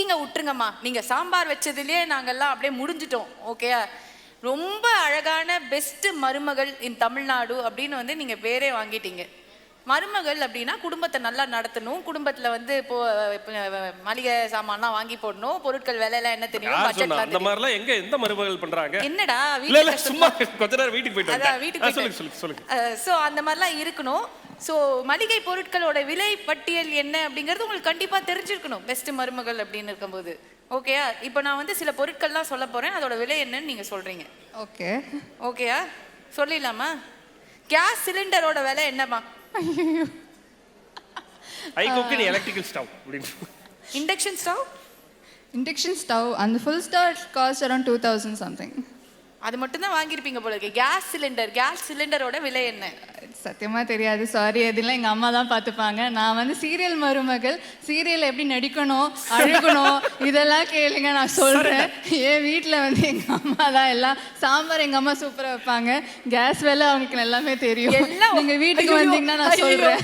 குக்கிங்கை விட்டுருங்கம்மா, நீங்கள் சாம்பார் வச்சதுலேயே நாங்கள்லாம் அப்படியே முடிஞ்சிட்டோம். ஓகே, ரொம்ப அழகான பெஸ்ட்டு மருமகள் இன் தமிழ்நாடு அப்படின்னு வந்து நீங்கள் பேரே வாங்கிட்டீங்க. மருமகள் அப்படின்னா குடும்பத்தை நல்லா நடத்தணும், குடும்பத்தில் வந்து இப்போ மளிகை சாமான்லாம் வாங்கி போடணும், பொருட்கள் விலையெல்லாம் என்ன தெரியும், பட்ஜெட்லாம் அந்த மாதிரிலாம் எங்க எந்த மருமகள் பண்றாங்க? என்னடா இல்ல சும்மா கொஞ்ச நேரம் வீட்டுக்கு போயிட்டு அதான் வீட்டுக்கு சொல்லுங்க. ஸோ அந்த மாதிரிலாம் இருக்கணும். ஸோ மளிகை பொருட்களோட விலை பட்டியல் என்ன அப்படிங்கிறது உங்களுக்கு கண்டிப்பாக தெரிஞ்சிருக்கணும் பெஸ்ட் மருமகள் அப்படின்னு இருக்கும்போது. ஓகேயா? இப்போ நான் வந்து சில பொருட்கள்லாம் சொல்ல போகிறேன், அதோட விலை என்னன்னு நீங்கள் சொல்கிறீங்க. ஓகே ஓகேயா? சொல்லிடலாமா? கேஸ் சிலிண்டரோட விலை என்னம்மா? ஐ குக்கிங் எலக்ட்ரிக்கல் ஸ்டவ் அப்படின்னு. Induction stove? இண்டக்ஷன் ஸ்டவ் அந்த full star cast around 2000 something. அது மட்டும் தான் வாங்கியிருப்பீங்க போல இருக்கு. கேஸ் சிலிண்டரோட விலை என்ன? சத்தியமாக தெரியாது, சாரி. அதெல்லாம் எங்கள் அம்மா தான் பார்த்துப்பாங்க. நான் வந்து சீரியல் மருமகள், சீரியல் எப்படி நடிக்கணும், அழுகணும், இதெல்லாம் கேளுங்க, நான் சொல்கிறேன். என் வீட்டில் வந்து எங்கள் அம்மா தான் எல்லாம். சாம்பார் எங்கள் அம்மா சூப்பராக வைப்பாங்க, கேஸ் வேலை அவங்களுக்கு எல்லாமே தெரியும். நீங்கள் வீட்டுக்கு வந்தீங்கன்னா நான் சொல்கிறேன்.